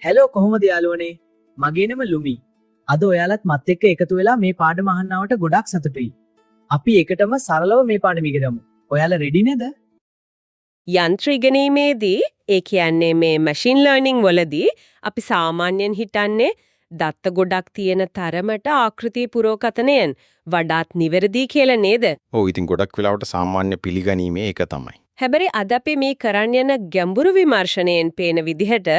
Hello කොහොමද යාළුවනේ? මගේ නම ලුමි. අද ඔයාලත් මත් එක්ක එකතු වෙලා මේ පාඩම අහන්නවට ගොඩක් සතුටුයි. අපි එකටම සරලව මේ පාඩම ඉගෙනමු. ඔයාලා රෙඩි නේද? යන්ත්‍ර ඉගෙනීමේදී ඒ කියන්නේ මේ මැෂින් ලර්නින් වලදී අපි සාමාන්‍යයෙන් හිතන්නේ දත්ත ගොඩක් තියෙන තරමට ආකෘති පුරෝකතනයෙන් වඩාත් නිවැරදි කියලා නේද? ඔව් ඉතින් ගොඩක් වෙලාවට සාමාන්‍ය පිළිගැනීමේ ඒක තමයි. හැබැයි අද අපි මේ කරන්න යන ගැඹුරු විමර්ශනයෙන් පේන විදිහට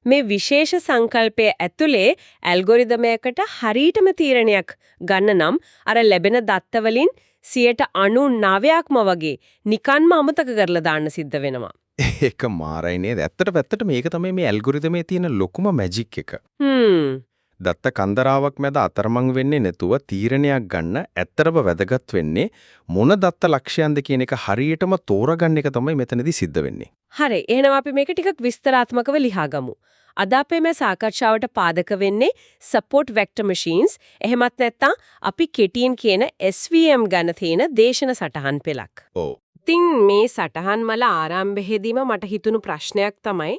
මේ විශේෂ සංකල්පයේ ඇතුලේ ඇල්ගොරිදමයකට හරියටම තීරණයක් ගන්න නම් අර ලැබෙන දත්ත වලින් 99%ක්ම වගේ නිකන්ම අමතක කරලා දාන්න සිද්ධ වෙනවා. ඒක මාරයි නේද? ඇත්තට මේක තමයි මේ ඇල්ගොරිතමේ තියෙන ලොකුම මැජික් එක. දත්ත කන්දරාවක් මැද අතරමං වෙන්නේ නැතුව තීරණයක් ගන්න ඇත්තටම වැදගත් වෙන්නේ මොන දත්ත ලක්ෂයන්ද කියන එක හරියටම තෝරගන්න එක තමයි මෙතනදී සිද්ධ වෙන්නේ. හරි. එහෙනම් අපි මේක ටිකක් විස්තරාත්මකව ලියාගමු. අද අපේ මේ සාකච්ඡාවට පාදක වෙන්නේ support vector machines. එහෙමත් නැත්නම් අපි කෙටියෙන් කියන SVM ගැන තියෙන දේශන සටහන් පෙළක්. ඔව්. ඉතින් මේ සටහන් වල ආරම්භයේදීම මට හිතුණු ප්‍රශ්නයක් තමයි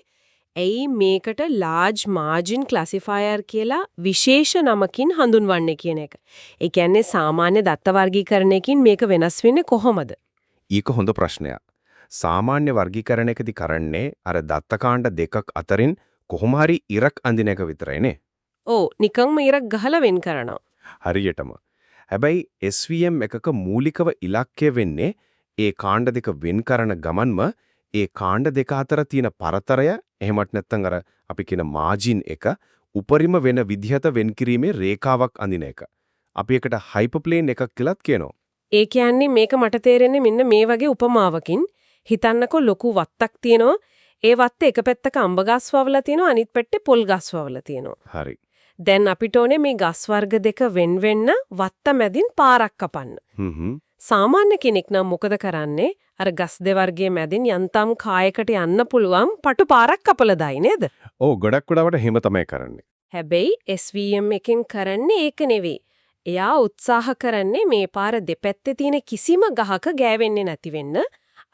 ඇයි මේකට large margin classifier කියලා විශේෂ නමකින් හඳුන්වන්නේ කියන එක. ඒ කියන්නේ සාමාන්‍ය දත්ත වර්ගීකරණයකින් මේක වෙනස් වෙන්නේ කොහොමද? ඊක හොඳ ප්‍රශ්නයක්. සාමාන්‍ය වර්ගීකරණයකදී කරන්නේ අර දත්ත කාණ්ඩ දෙකක් අතරින් කොහොම හරි ඉරක් අඳින එක විතරයිනේ. ඔව් නිකම්ම ඉරක් ගහලා වෙන් කරනවා. හරියටම. හැබැයි SVM එකක මූලිකව ඉලක්කය වෙන්නේ ඒ කාණ්ඩ දෙක වෙන් කරන ගමන්ම ඒ කාණ්ඩ දෙක අතර තියෙන පරතරය එහෙමත් නැත්නම් අර අපි කියන මාජින් එක උපරිම වෙන විදිහට වෙන් කිරීමේ රේඛාවක් අඳින එක. අපි එකට හයිපර්ප්ලේන් එකක් කියලාත් කියනවා. ඒ කියන්නේ මේක මට තේරෙන්නේ මෙන්න මේ වගේ උපමාවකින්. හිතන්නකෝ ලොකු වත්තක් තියෙනවා. ඒ වත්තේ එක පැත්තක අඹ ගස් වවලා තියෙනවා අනිත් පැත්තේ පොල් ගස් වවලා තියෙනවා. හරි. දැන් අපිට ඕනේ මේ ගස් වර්ග දෙක වෙන් වෙන්න වත්ත මැදින් පාරක් කපන්න. සාමාන්‍ය කෙනෙක් නම් මොකද කරන්නේ? අර ගස් දෙවර්ගයේ මැදින් යන්තම් කායකට යන්න පුළුවන් පටු පාරක් කපලා දායි නේද? ඔව් ගොඩක් වෙලාවට එහෙම තමයි කරන්නේ. හැබැයි SVM එකෙන් කරන්නේ ඒක නෙවෙයි. එයා උත්සාහ කරන්නේ මේ පාර දෙපැත්තේ තියෙන කිසිම ගහක ගෑවෙන්නේ නැති වෙන්න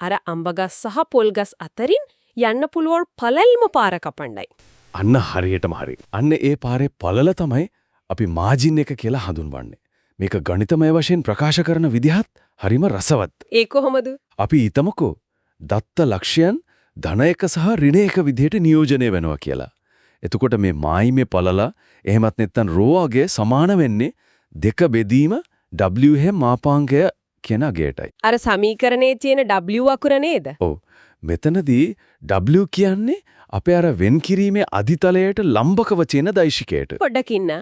අර අඹ ගස් සහ පොල් ගස් අතරින් යන්න පුළුවන් පළල්ම පාර කපන්නයි. අන්න හරියටම හරි. අන්න ඒ පාරේ පළල තමයි අපි මාජින් එක කියලා හඳුන්වන්නේ. මේක ගණිතමය වශයෙන් ප්‍රකාශ කරන විදිහත් හරිම රසවත්. ඒ කොහොමද? අපි හිතමුකෝ දත්ත ලක්ෂයන් ධන එක සහ ඍණ එක විදිහට නියෝජනය වෙනවා කියලා. එතකොට මේ මායිමේ පළල එහෙමත් නැත්නම් රෝවගේ සමාන වෙන්නේ දෙක බෙදීම W මාපාංකය කියන අගයටයි. අර සමීකරණයේ තියෙන W අකුර නේද? ඔව්. මෙතනදී W කියන්නේ අපේ අර වෙන් කිරීමේ අදිතලයට ලම්බකව තියෙන දෛශිකයට. පොඩ්ඩක් ඉන්න.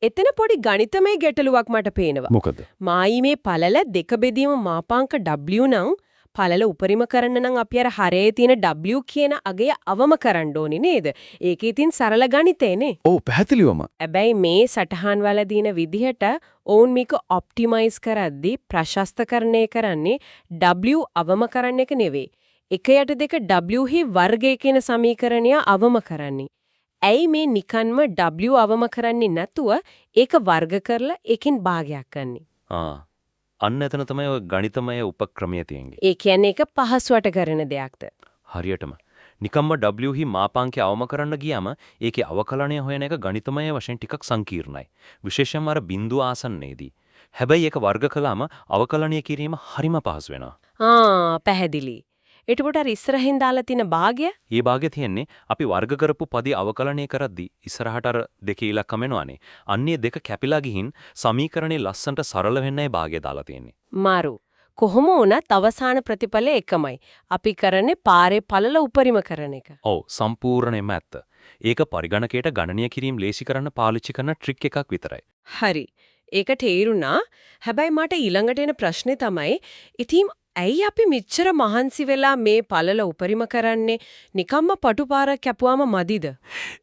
එතන පොඩි ගණිතමය ගැටලුවක් මට පේනවා. මොකද? මායිමේ පළල දෙක බෙදීම මාපාංක W නම් පළල උපරිම කරන්න නම් අපි අර හරයේ තියෙන W කියන අගය අවම කරන්න ඕනේ නේද? ඒක ඉතින් සරල ගණිතේනේ. ඔව් පැහැදිලිවම. හැබැයි මේ සටහන් වල දින විදිහට ඔවුන් මේක ඔප්ටිමයිස් කරද්දී ප්‍රශස්තකරණය කරන්නේ W අවම කරන්න එක නෙවෙයි. එකයට දෙක W හි වර්ගය කියන සමීකරණය අවම කරන්නේ. ඇයි මේ නිකන්ම W අවම කරන්නේ නැතුව ඒක වර්ග කරලා ඒකෙන් භාගයක් ගන්නෙ? අන්න එතන තමයි ඔය ගණිතමය උපක්‍රමය තියෙන්නේ. ඒ කියන්නේ ඒක පහසුවට කරන දෙයක්ද? හරියටම. නිකම්ම W හි මාපාංකය අවම කරන්න ගියාම ඒකේ අවකලනය හොයන එක ගණිතමය වශයෙන් ටිකක් සංකීර්ණයි. විශේෂයෙන්ම අර බිඳුව ආසන්නයේදී. හැබැයි ඒක වර්ග කළාම අවකලනය කිරීම හරිම පහසු වෙනවා. පැහැදිලි. එතකොට අර ඉස්සරහින් දාලා තියෙන භාගය? ඒ භාගය තියෙන්නේ අපි වර්ග කරපු පදේ අවකලනය කරද්දී ඉස්සරහට අර දෙකේ ඉලක්කම එනවානේ. අන්නේ දෙක කැපිලා ගිහින් සමීකරණේ ලස්සනට සරල වෙන්නයි භාගය දාලා තියෙන්නේ. මාරු. කොහොම වුණත් අවසාන ප්‍රතිඵලය එකමයි. අපි කරන්නේ පාරේ පළල උපරිම කරන එක. ඔව් සම්පූර්ණයෙන්ම ඇත්ත. ඒක පරිගණකයට ගණනය කිරීම ලේසි කරන්න පාවිච්චි කරන ට්‍රික් එකක් විතරයි. හරි. ඒක තේරුණා. හැබැයි මට ඊළඟට එන ප්‍රශ්නේ තමයි ඉතින් ඇයි අපි මෙච්චර මහන්සි වෙලා මේ පළල උපරිම කරන්නේ? නිකම්ම පටුපාරක් කැපුවාම මදිද?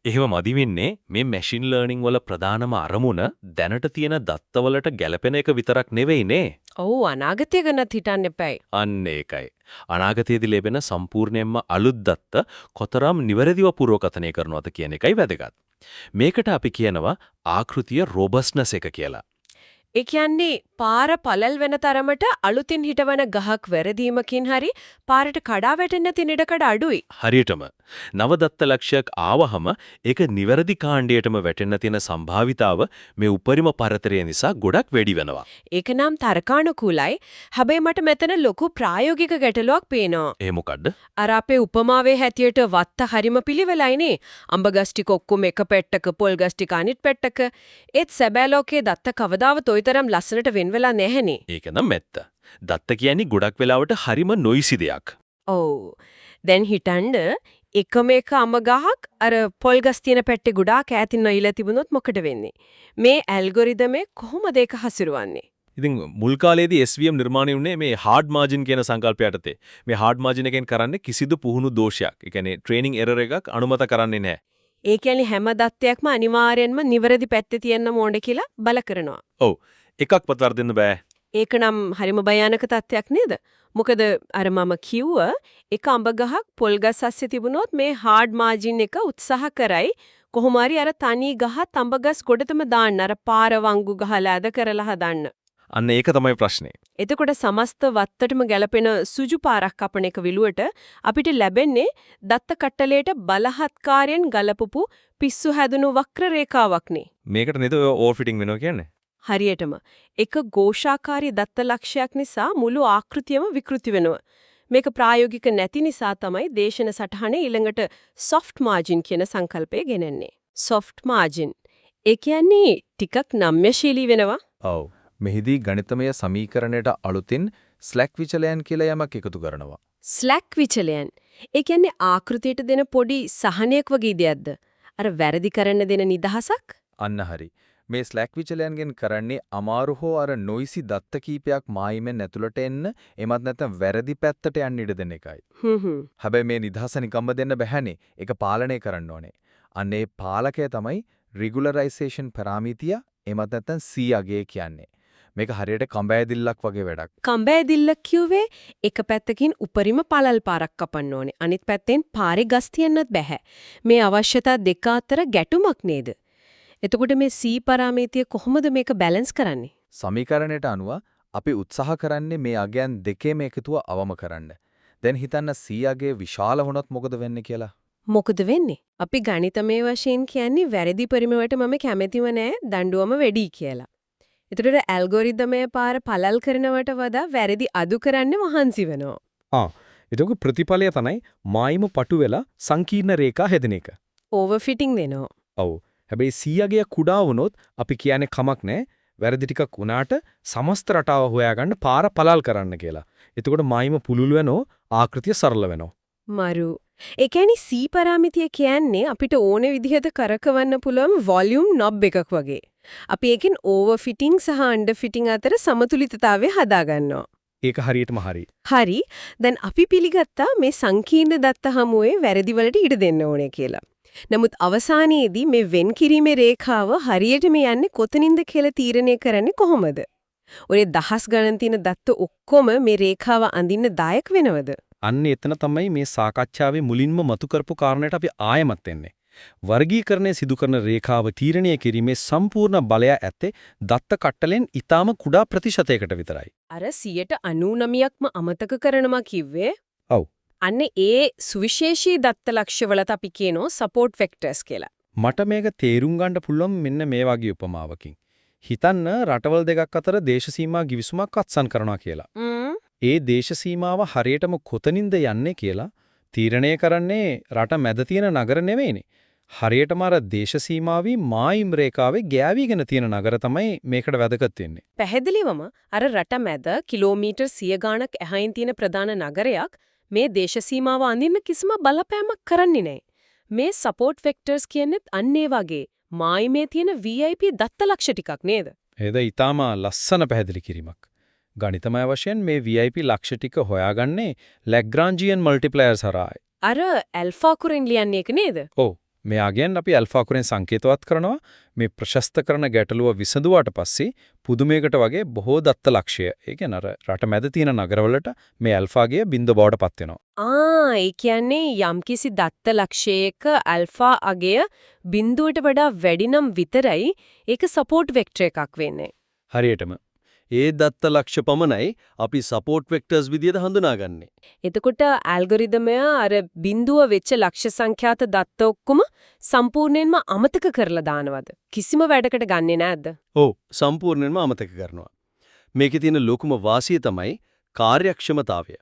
එහෙම මදි වෙන්නේ මේ මැෂින් ලර්නින් වල ප්‍රධානම අරමුණ දැනට තියෙන දත්තවලට ගැළපෙන එක විතරක් නෙවෙයිනේ. ඔව් අනාගතය ගැනත් හිතන්න එපායි. අන්න ඒකයි. අනාගතයේදී ලැබෙන සම්පූර්ණයෙන්ම අලුත් දත්ත කොතරම් නිවැරදිව පුරෝකථනය කරනවද කියන එකයි වැදගත්. මේකට අපි කියනවා ආකෘතිය රොබස්නස් එක කියලා. ඒ කියන්නේ පාර පළල් වෙන තරමට අලුතින් හිටවන ගහක් වැරදීමකින් හරි පාරට කඩා වැටෙන්න තියෙන ඉඩකඩ අඩුයි. හරියටම නවදත්ත ලක්ෂයක් ආවහම ඒක නිවැරදි කාණ්ඩයටම වැටෙන්න තියෙන සම්භාවිතාව මේ උපරිම පරතරය නිසා ගොඩක් වැඩි වෙනවා. ඒක නම් තර්කානුකූලයි. හැබැයි මට මෙතන ලොකු ප්‍රායෝගික ගැටලුවක් පේනවා. ඒ මොකද්ද? අර අපේ උපමාවේ හැටියට වත්ත හරිම පිළිවෙලයිනේ. අඹ ගස් ටික ඔක්කොම එක පෙට්ටක, පොල් ගස් ටික අනිත් පෙට්ටක. ඒත් සැබෑ ලෝකයේ දත්ත කවදාවත් ඔයිතරම් ලස්සනට වෙන් වෙලා නැහෙනේ. ඒක නම් ඇත්ත. දත්ත කියන්නේ ගොඩක් වෙලාවට හරිම නොයිසි දෙයක්. ඔව්. දැන් හිතන්න එකම එක අඹ ගහක් අර පොල් ගස් තියෙන පැත්තේ ගොඩාක් ඈතින් නොයිලා තිබුණොත් මොකද වෙන්නේ? මේ ඇල්ගොරිතමේ කොහොමද ඒක හසුරුවන්නේ? ඉතින් මුල් කාලේදී SVM නිර්මාණය වුණේ මේ hard margin කියන සංකල්පය යටතේ. මේ hard margin එකෙන් කරන්නේ කිසිදු පුහුණු දෝෂයක්. ඒ කියන්නේ training error එකක් අනුමත කරන්නේ නැහැ. ඒ කියන්නේ හැම දත්තයක්ම අනිවාර්යෙන්ම නිවැරදි පැත්තේ තියෙන්න ඕනේ කියලා බල කරනවා. ඔව්. එකක්වත් වර්ධින්න බෑ. ඒක නම් හරිම භයානක තත්ත්වයක් නේද? මොකද අර මම කිව්ව එක අඹ ගහක් පොල් ගස් අස්සේ තිබුණොත් මේ hard margin එක උත්සාහ කරයි කොහොම හරි අර තනි ගහත් අඹ ගස් ගොඩටම දාන්න අර පාර වංගු ගහලා අද කරලා හදන්න. අන්න ඒක තමයි ප්‍රශ්නේ. එතකොට සමස්ත වත්තටම ගැලපෙන සුජු පාරක් කපන එක විලුවට අපිට ලැබෙන්නේ දත්ත කට්ටලයට බලහත්කාරයෙන් ගලපපු පිස්සු හැදුණු වක්‍ර රේඛාවක්නේ. මේකට නේද ඔය ඕවර්ෆිටිං වෙනවා කියන්නේ? හරියටම එක ഘോഷාකාරී දත්ත ලක්ෂයක් නිසා මුළු ආකෘතියම විකෘති වෙනවා. මේක ප්‍රායෝගික නැති නිසා තමයි දේශන සටහනේ ඊළඟට soft margin කියන සංකල්පය ගෙනෙන්නේ. soft margin. ඒ කියන්නේ ටිකක් නම්‍යශීලී වෙනවා. ඔව්. මෙහිදී ගණිතමය සමීකරණයට අලුතින් ස්ලැක් විචලයන් කියලා යමක් එකතු කරනවා. ස්ලැක් විචලයන්. ඒ කියන්නේ ආකෘතියට දෙන පොඩි සහනයක් වගේ දෙයක්ද? අර වැරදි කරන්න දෙන නිදහසක්? අන්න හරි. මේ ස්ලැක් විචලයන්ගෙන් කරන්නේ අමාරු හෝ අර නොයිසි දත්ත කීපයක් මායිමෙන් ඇතුළට එන්න එමත් නැත්නම් වැරදි පැත්තට යන්න ඉඩ දෙන එකයි. හැබැයි මේ නිදහස නිකම්ම දෙන්න බැහැනේ. ඒක පාලනය කරන්න ඕනේ. අන්න ඒ පාලකය තමයි regularization parameter එමත් නැත්නම් C අගය කියන්නේ. මේක හරියට කඹෑදිල්ලක් වගේ වැඩක්. කඹෑදිල්ලක් කිව්වේ එක පැත්තකින් උපරිම පළල් පාරක් කපන්න ඕනේ. අනිත් පැත්තෙන් පාරේ ගස් තියන්නත් බෑ. මේ අවශ්‍යතා දෙක අතර ගැටුමක් නේද? එතකොට මේ C පාරාමීතිය කොහොමද මේක බැලන්ස් කරන්නේ? සමීකරණයට අනුව අපි උත්සාහ කරන්නේ මේ අගයන් දෙකේම එකතුව අවම කරන්න. දැන් හිතන්න C අගය විශාල වුණොත් මොකද වෙන්නේ කියලා. මොකද වෙන්නේ? අපි ගණිතමය වශයෙන් කියන්නේ වැරදි පරිමයට මම කැමැතිම නෑ දඬුවම වැඩි කියලා. එතකොට ඇල්ගොරිතමය පාර පළල් කරනවට වඩා වැරදි අඩු කරන්න මහන්සි වෙනවා. ඒක ප්‍රතිඵලය තමයි මායිම පටු වෙලා සංකීර්ණ රේඛා හැදෙන එක. ඕවර්ෆිටිං වෙනවා. ඔව්. හැබැයි සීයගේ කුඩා වුණොත් අපි කියන්නේ කමක් නැහැ. වැරදි ටිකක් වුණාට සමස්ත රටාව හොයාගන්න පාර පළල් කරන්න කියලා. එතකොට මායිම පුලුල් වෙනෝ ආකෘතිය සරල වෙනවා. මරු. ඒ කියන්නේ C පාරාමිතිය කියන්නේ අපිට ඕනේ විදිහට කරකවන්න පුළුවන් වොලියුම් නොබ් එකක් වගේ. අපි ඒකෙන් ඕවර්ෆිටිං සහ අන්ඩර්ෆිටිං අතර සමතුලිතතාවය හදාගන්නවා. ඒක හරියටම හරි. හරි. දැන් අපි පිළිගත්තා මේ සංකීර්ණ දත්ත හමුවේ වැරදි වලට ඉඩ දෙන්න ඕනේ කියලා. නමුත් අවසානයේදී මේ වෙන් කිරීමේ රේඛාව හරියටම යන්නේ කොතනින්ද කියලා තීරණය කරන්නේ කොහොමද? ඔය දහස් ගණන් තියෙන දත්ත ඔක්කොම මේ රේඛාව අඳින්න දායක වෙනවද? අන්න එතන තමයි මේ සාකච්ඡාවේ මුලින්ම මතු කරපු කාරණයට අපි ආයමත් එන්නේ. වර්ගීකරණය සිදු කරන රේඛාව තීරණය කිරීමේ සම්පූර්ණ බලය ඇත්තේ දත්ත කට්ටලෙන් ඊටාම කුඩා ප්‍රතිශතයකට විතරයි. අර 99%ක්ම අමතක කරනවා කිව්වේ. ඔව්. අන්න ඒ සුවිශේෂී දත්ත ලක්ෂවලට අපි කියනවා සපෝට් වෙක්ටර්ස් කියලා. මට මේක තේරුම් ගන්න පුළුවන් මෙන්න මේ වගේ උපමාවකින්. හිතන්න රටවල් දෙකක් අතර දේශ සීමා ගිවිසුමක් අත්සන් කරනවා කියලා. ඒ දේශ සීමාව හරියටම කොතනින්ද යන්නේ කියලා තීරණය කරන්නේ රට මැද තියෙන නගර නෙවෙයිනේ. හරියටම අර දේශ සීමාවේ මායිම් රේඛාවේ ගෑවිගෙන තියෙන නගර තමයි මේකට වැදගත් වෙන්නේ. පැහැදිලිවම අර රට මැද කිලෝමීටර් 100 ගාණක් එහයින් තියෙන ප්‍රධාන නගරයක් මේ දේශ සීමාව අඳින්න කිසිම බලපෑමක් කරන්නේ නැහැ. මේ සපෝට් වෙක්ටර්ස් කියන්නේත් අන්න ඒ වගේ මායිමේ තියෙන VIP දත්ත ලක්ෂ ටිකක් නේද? ඒද ඊටාම ලස්සන පැහැදිලි කිරීමක්. ගණිතමය වශයෙන් මේ VIP ලක්ෂ ටික හොයාගන්නේ ලැග්‍රාන්ජියන් මල්ටිප්ලයර්ස් හරහායි. අර ඇල්ෆා කුරෙන් ලියන්නේ ඒක නේද? ඔව්. මෙයාගෙන් අපි ඇල්ෆා කුරෙන් සංකේතවත් කරනවා මේ ප්‍රශස්ත කරන ගැටලුව විසඳුවාට පස්සේ පුදුමයකට වගේ බොහෝ දත්ත ලක්ෂය. ඒ කියන්නේ රට මැද තියෙන නගරවලට මේ ඇල්ෆාගේ බිඳ බවට පත් වෙනවා. ඒ කියන්නේ යම්කිසි දත්ත ලක්ෂයක ඇල්ෆා අගය බිඳුවට වඩා වැඩි නම් විතරයි ඒක සපෝට් වෙක්ටර් එකක් වෙන්නේ. හරියටම ඒ දත්ත ලක්ෂ පමණයි අපි සපෝට් වෙක්ටර්ස් විදියට හඳුනාගන්නේ. එතකොට ඇල්ගොරිදමය අර බිඳුව වෙච්ච ලක්ෂ සංඛ්‍යාත දත්ත ඔක්කොම සම්පූර්ණයෙන්ම අමතක කරලා දානවද? කිසිම වැඩකට ගන්නෙ නැද්ද? ඔව් සම්පූර්ණයෙන්ම අමතක කරනවා. මේකේ තියෙන ලොකුම වාසිය තමයි කාර්යක්ෂමතාවය.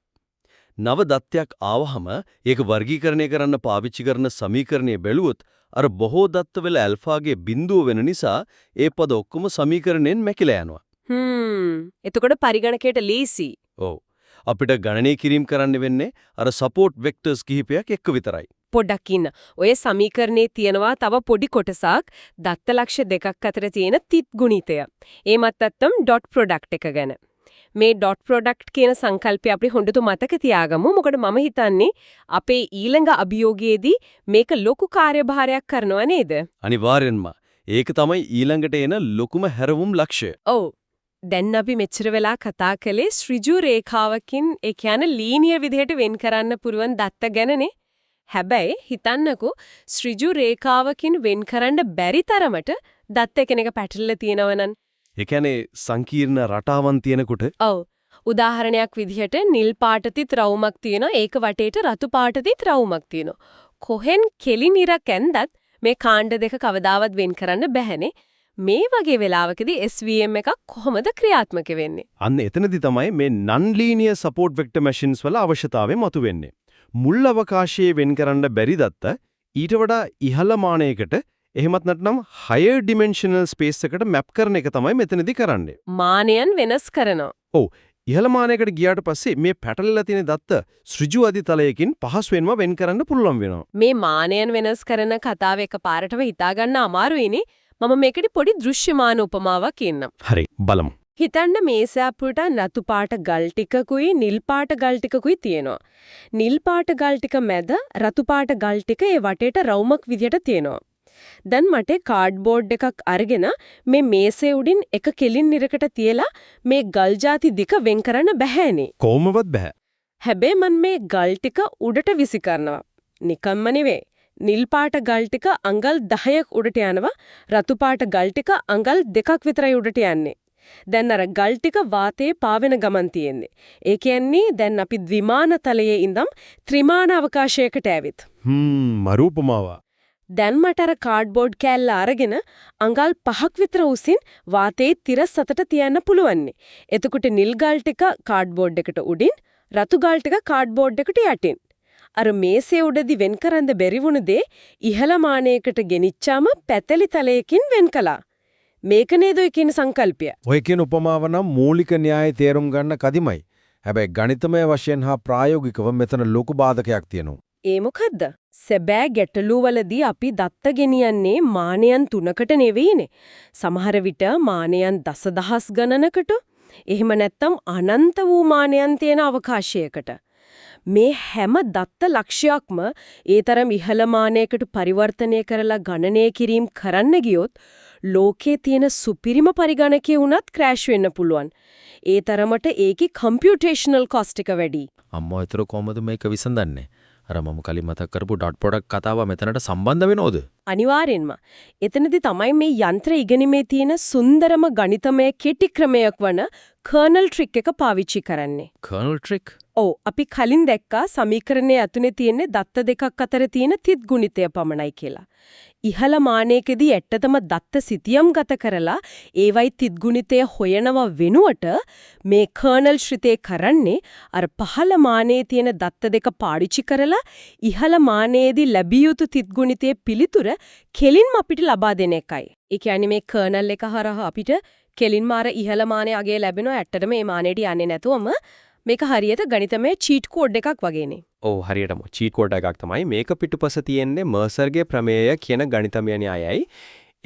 නව දත්තයක් ආවහම ඒක වර්ගීකරණය කරන්න පාවිච්චි කරන සමීකරණය බැලුවොත් අර බොහෝ දත්තවල ඇල්ෆාගේ බිඳුව වෙන නිසා ඒ පද ඔක්කොම සමීකරණයෙන් මැකිලා යනවා. එතකොට පරිගණකයට ලීසි. ඔව්. අපිට ගණනය කිරීම කරන්න වෙන්නේ අර සපෝට් වෙක්ටර්ස් කිහිපයක් එක්ක විතරයි. පොඩ්ඩක් ඉන්න. ඔය සමීකරණේ තියෙනවා තව පොඩි කොටසක් දත්ත ලක්ෂ දෙකක් අතර තියෙන තිත් ගුණිතය. ඒමත් නැත්තම් ඩොට් ප්‍රොඩක්ට් එක ගැන. මේ ඩොට් ප්‍රොඩක්ට් කියන සංකල්පය අපි හොඳට මතක තියාගමු. මොකද මම හිතන්නේ අපේ ඊළඟ අභියෝගයේදී මේක ලොකු කාර්යභාරයක් කරනවා නේද? අනිවාර්යෙන්ම. ඒක තමයි ඊළඟට එන ලොකුම හැරවුම් ලක්ෂ්‍ය. ඔව්. දැන් අපි මෙච්චර වෙලා කතා කළේ ඍජු රේඛාවකින් ඒ කියන්නේ ලීනියර් විදිහට වෙන් කරන්න පුරුවන් දත්ත ගැනනේ. හැබැයි හිතන්නකෝ ඍජු රේඛාවකින් වෙන් කරන්න බැරි තරමට දත්ත එකිනෙක පැටලලා තියෙනවනම්. ඒ කියන්නේ සංකීර්ණ රටාවන් තියෙනකොට ඔව්. උදාහරණයක් විදිහට නිල් පාටතිත් රවුමක් තියෙනවා ඒක වටේට රතු පාටතිත් රවුමක් තියෙනවා. කොහෙන් කෙලින් ඉරක් ඇන්දත් මේ කාණ්ඩ දෙක කවදාවත් වෙන් කරන්න බැහැනේ. මේ වගේ වෙලාවකදී SVM එකක් කොහොමද ක්‍රියාත්මක වෙන්නේ? අන්න එතනදී තමයි මේ non linear support vector machines වල අවශ්‍යතාවය මතුවෙන්නේ. මුල් අවකාශයේ වෙන් කරන්න බැරි දත්ත ඊට වඩා ඉහළ මානයකට එහෙමත් නැත්නම් higher dimensional space එකට map කරන එක තමයි මෙතනදී කරන්නේ. මානයන් වෙනස් කරනවා. ඔව්. ඉහළ මානයකට ගියාට පස්සේ මේ පැටලලා තියෙන දත්ත ඍජු අධිතලයකින් පහසුවෙන්ම වෙන් කරන්න පුළුවන් වෙනවා. මේ මානයන් වෙනස් කරන කතාව එකපාරටම හිතා ගන්න අමාරුයිනේ. මම මේකට පොඩි දෘශ්‍යමාන උපමාවක් කියන්නම්. හරි බලමු. හිතන්න මේසාපුරට රතු පාට ගල් ටිකකුයි නිල් පාට ගල් ටිකකුයි තියෙනවා. නිල් පාට ගල් ටික මැද රතු පාට ගල් ටික ඒ වටේට රවුමක් විදියට තියෙනවා. දැන් මට කාඩ්බෝඩ් එකක් අරගෙන මේ මේසේ උඩින් එක කෙලින් නිරකට තියලා මේ ගල් ಜಾති දෙක වෙන් කරන්න බැහැනේ. කොහොමවත් බෑ. හැබැයි මම මේ ගල් ටික උඩට විසි කරනවා. නිකම්ම නෙවෙයි. නිල් පාට ගල් ටික අඟල් 10ක් උඩට යනවා. රතු පාට ගල් ටික අඟල් 2ක් විතරයි උඩට යන්නේ. දැන් අර ගල් ටික වාතයේ පාවෙන ගමන් තියෙන්නේ. ඒ කියන්නේ දැන් අපි ද්විමාන තලයේ ඉඳන් ත්‍රිමාන අවකාශයකට ඇවිත්. මරූපමාව. දැන් මට අර කාඩ්බෝඩ් කෑල්ල අරගෙන අඟල් 5ක් විතර උසින් වාතයේ තිරස් අතට තියන්න පුළුවන්. එතකොට නිල් ගල් ටික කාඩ්බෝඩ් එකට උඩින් රතු ගල් ටික කාඩ්බෝඩ් එකට යටින්. අර මේසේ උඩදී වෙන් කරන්න බැරි වුණ දේ ඉහළ මානයකට ගෙනිච්චාම පැතලි තලයකින් වෙන් කළා. මේක නේද ඔය කියන සංකල්පය. ඔය කියන උපමාව නම් මූලික න්‍යාය තේරුම් ගන්න කදිමයි. හැබැයි ගණිතමය වශයෙන් හා ප්‍රායෝගිකව මෙතන ලොකු බාධකයක් තියෙනවා. ඒ මොකද්ද? සැබෑ ගැටලුවලදී අපි දත්ත ගෙනියන්නේ මානයන් 3කට නෙවෙයිනේ. සමහර විට මානයන් දසදහස් ගණනකට, එහෙම නැත්නම් අනන්ත වූ මානයන් තියෙන අවකාශයකට. මේ හැම දත්ත ලක්ෂයක්ම ඒ තරම් ඉහළ මානයකට පරිවර්තනය කරලා ගණනය කිරීම කරන්න ගියොත් ලෝකයේ තියෙන සුපිරිම පරිගණකයේ වුණත් ක්‍රෑෂ් වෙන්න පුළුවන්. ඒ තරමට ඒකේ කම්පියුටේෂනල් කොස්ට් එක වැඩි. අම්මෝ ඒතර කොහමද මේක විසඳන්නේ? අර මම කලින් මතක් කරපු ඩොට් ප්‍රොඩක්ට් කතාව මෙතනට සම්බන්ධ වෙනවද? අනිවාර්යෙන්ම. එතනදී තමයි මේ යන්ත්‍ර ඉගෙනීමේ තියෙන සුන්දරම ගණිතමය කෙටි ක්‍රමයක් වන කර්නල් ට්‍රික් එක පාවිච්චි කරන්නේ. Colonel trick? ඔව් අපි කලින් දැක්කා සමීකරණයේ ඇතුලේ තියෙන දත්ත දෙකක් අතර තියෙන තිත් ගුණිතය පමණයි කියලා. ඉහළ මානයකදී ඇත්තටම දත්ත සිතියම් ගත කරලා ඒවයි තිත් ගුණිතය හොයනව වෙනුවට මේ කර්නල් ශ්‍රිතේ කරන්නේ අර පහළ මානයේ තියෙන දත්ත දෙක පාවිච්චි කරලා ඉහළ මානයේදී ලැබිය යුතු තිත් ගුණිතයේ පිළිතුර කෙලින්ම අපිට ලබා දෙන එකයි. ඒ කියන්නේ මේ කර්නල් එක හරහා අපිට කෙලින්ම අර ඉහළ මානයේ අගය ලැබෙනවා. ඇත්තටම මේ මානයට යන්නේ නැතුවම මේක හරියට ගණිතමය චීට් කෝඩ් එකක් වගේනේ. ඔව් හරියටම චීට් කෝඩ් එකක් තමයි. මේක පිටුපස තියෙන්නේ මර්සර්ගේ ප්‍රමේය කියන ගණිතමය න්‍යායයි.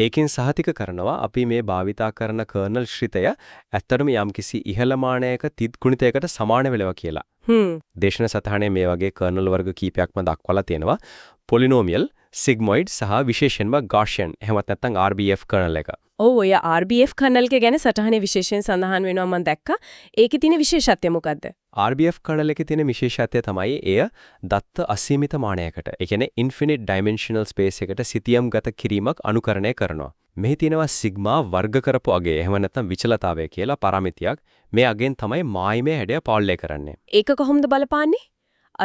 ඒකෙන් සහතික කරනවා අපි මේ භාවිතා කරන කර්නල් ශ්‍රිතය ඇත්තටම යම්කිසි ඉහළ මානයක තිත් ගුණිතයකට සමාන වෙලව කියලා. දේශන සතහනේ මේ වගේ කර්නල් වර්ග කීපයක්ම දක්වලා තියෙනවා. පොලිනෝමියල්, සිග්මොයිඩ් සහ විශේෂයෙන්ම ගාෂියන් එහෙමත් නැත්නම් RBF කර්නල් එක. ඔව් ඔය RBF කර්නල් එක ගැන සටහනේ විශේෂයෙන් සඳහන් වෙනවා මම දැක්කා. ඒකේ තියෙන විශේෂත්වය මොකද්ද? RBF කර්නල් එකේ තියෙන විශේෂත්වය තමයි එය දත්ත අසීමිත මානයකට, ඒ කියන්නේ infinite dimensional space එකට සිතියම් ගත කිරීමක් අනුකරණය කරනවා. මෙහි තියෙනවා සිග්මා වර්ග කරපු අගය එහෙම නැත්නම් විචලතාවය කියලා පාරාමිතියක්. මේ අගෙන් තමයි මායිමේ හැඩය පාලනය කරන්නේ. ඒක කොහොමද බලපාන්නේ?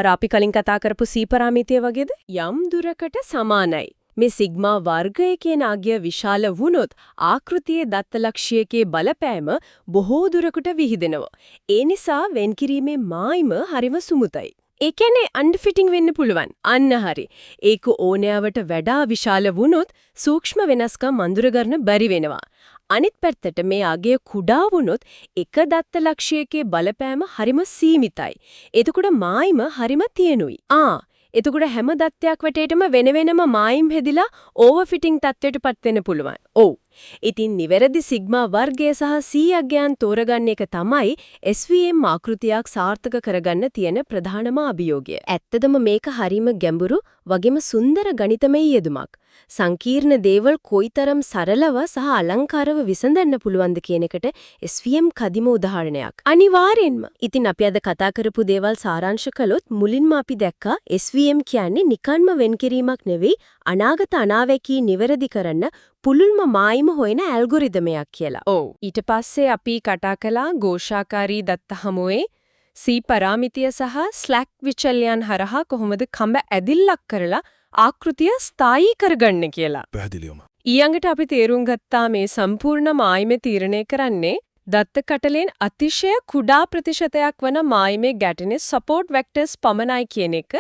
අර අපි කලින් කතා කරපු C පාරාමිතිය වගේද? යම් දුරකට සමානයි. මේ සිග්මා වර්ගය කියන අගය විශාල වුණොත් ආකෘතියේ දත්ත ලක්ෂ්‍යයේ බලපෑම බොහෝ දුරකට විහිදෙනවා. ඒ නිසා වෙන්කිරීමේ මායිම හරිම සුමුතයි. ඒ කියන්නේ අන්ඩර්ෆිටිං වෙන්න පුළුවන්. අන්න හරි. ඒක ඕනෑවට වඩා විශාල වුණොත් සූක්ෂම වෙනස්කම් අඳුර ගන්න බැරි වෙනවා. අනිත් පැත්තට මේ අගය කුඩා වුණොත් එක දත්ත ලක්ෂ්‍යයේ බලපෑම හරිම සීමිතයි. එතකොට මායිම හරිම තියෙනුයි. එතකොට හැම දත්තයක් වටේටම වෙන වෙනම මායිම් හැදිලා ඕවර්ෆිටිං තත්ත්වයටපත් වෙන්න පුළුවන්. ඔව්. ඉතින් නිවැරදි සිග්මා වර්ගය සහ C අගයන් තෝරගන්න එක තමයි SVM ආකෘතියක් සාර්ථක කරගන්න තියෙන ප්‍රධානම අභියෝගය. ඇත්තදම මේක හරිම ගැඹුරු වගේම සුන්දර ගණිතමය යෙදුමක්. සංකීර්ණ දේවල් කොයිතරම් සරලව සහ අලංකාරව විසඳන්න පුළුවන්ද කියන එකට SVM කදිම උදාහරණයක්. අනිවාර්යෙන්ම. ඉතින් අපි අද කතා කරපු දේවල් සාරාංශ කළොත් මුලින්ම අපි දැක්කා SVM කියන්නේ නිකන්ම වෙන්කිරීමක් නෙවෙයි අනාගත අනාවැකී නිවැරදි කරන්න පුළුල්ම මායිම හොයන ඇල්ගොරිදමයක් කියලා. ඔව්. ඊට පස්සේ අපි කතා කළා ഘോഷාකාරී දත්ත හමුවේ C පාරාමිතිය සහ ස්ලැක් විචල්‍යයන් හරහා කොහොමද කඹ ඇදිල්ලක් කරලා ආකෘතිය ස්ථායී කරගන්නේ කියලා. පැහැදිලිවම. ඊයඟට අපි තේරුම් ගත්තා මේ සම්පූර්ණ මායිමේ තීරණය කරන්නේ දත්ත කටලෙන් අතිශය කුඩා ප්‍රතිශතයක් වන මායිමේ ගැටෙන සපෝට් වෙක්ටර්ස් පමණයි කියන එක.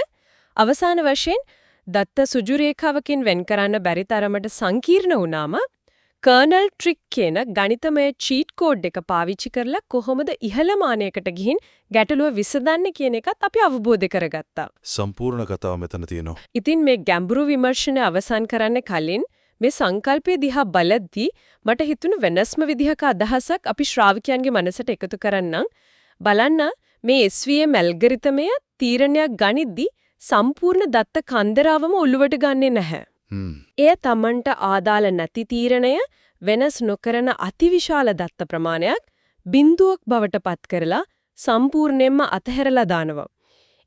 අවසාන වශයෙන් දත්ත සුජු රේඛාවකින් වෙන් කරන්න බැරි තරමට සංකීර්ණ වුණාම කර්නල් ට්‍රික් කියන ගණිතමය චීට් කෝඩ් එක පාවිච්චි කරලා කොහොමද ඉහළ මානයකට ගිහින් ගැටලුව විසඳන්නේ කියන එකත් අපි අවබෝධ කරගත්තා. සම්පූර්ණ කතාව මෙතන තියෙනවා. ඉතින් මේ ගැඹුරු විමර්ශනය අවසන් කරන්න කලින් මේ සංකල්පය දිහා බලද්දී මට හිතුණු වෙනස්ම විදිහක අදහසක් අපි ශ්‍රාවකයන්ගේ මනසට එකතු කරන්නම්. බලන්න මේ SVM ඇල්ගොරිතමය තීරණයක් ගනිද්දී සම්පූර්ණ දත්ත කන්දරාවම ඔලුවට ගන්නෙ නැහැ. එය Tamanට ආදාළ නැති තීරණය වෙනස් නොකරන අතිවිශාල දත්ත ප්‍රමාණයක් බිඳුවක් බවට පත් කරලා සම්පූර්ණයෙන්ම අතහැරලා දානවා.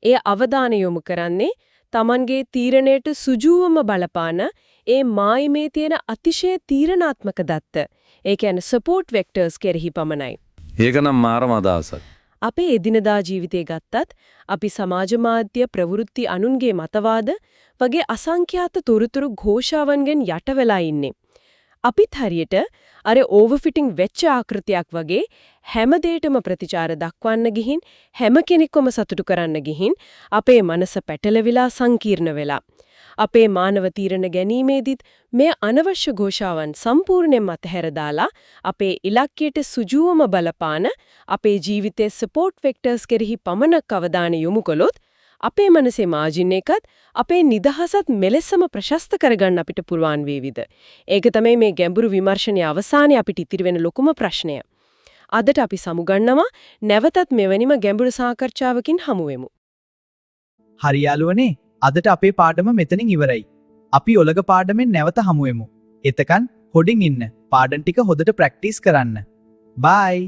එය අවධානය යොමු කරන්නේ Tamanගේ තීරණයට සුජුවම බලපාන ඒ මායිමේ තියෙන අතිශය තීරණාත්මක දත්ත. ඒ කියන්නේ සපෝට් වෙක්ටර්ස් කෙරෙහි පමණයි. ඒක නම් මාරම අදහසක්. අපේ එදිනදා ජීවිතේ ගත්තත් අපි සමාජ මාධ්‍ය ප්‍රවෘත්ති අනුන්ගේ මතවාද වගේ අසංඛ්‍යාත තොරතුරු ഘോഷාවන්ගෙන් යට වෙලා ඉන්නේ. අපිත් හරියට අර ඕවර්ෆිටිං වෙච්ච ආකෘතියක් වගේ හැම දෙයකම ප්‍රතිචාර දක්වන්න ගිහින් හැම කෙනෙක්වම සතුටු කරන්න ගිහින් අපේ මනස පැටලවිලා සංකීර්ණ වෙලා අපේ මානව තීරණ ගැනීමේදීත් මේ අනවශ්‍ය ഘോഷාවන් සම්පූර්ණයෙන්ම අතහැර දාලා අපේ ඉලක්කයට සුජුවම බලපාන අපේ ජීවිතයේ සපෝට් වෙක්ටර්ස් කෙරෙහි පමණක් අවධානය යොමු කළොත් අපේ මනසේ මාජින් එකත් අපේ නිදහසත් මෙලෙසම ප්‍රශස්ත කරගන්න අපිට පුරුවන් වේවිද. ඒක තමයි මේ ගැඹුරු විමර්ශනයේ අවසානයේ අපිට ඉතිරි වෙන ලොකුම ප්‍රශ්නය. අදට අපි සමුගන්නවා නැවතත් මෙවැනිම ගැඹුරු සාකච්ඡාවකින් හමු වෙමු. හරි යාළුවනේ, අදට අපේ පාඩම මෙතනින් ඉවරයි. අපි ඔලග පාඩමෙන් නැවත හමු වෙමු. එතකන් හොඩින් ඉන්න. පාඩම් ටික හොඳට ප්‍රැක්ටිස් කරන්න. බයි.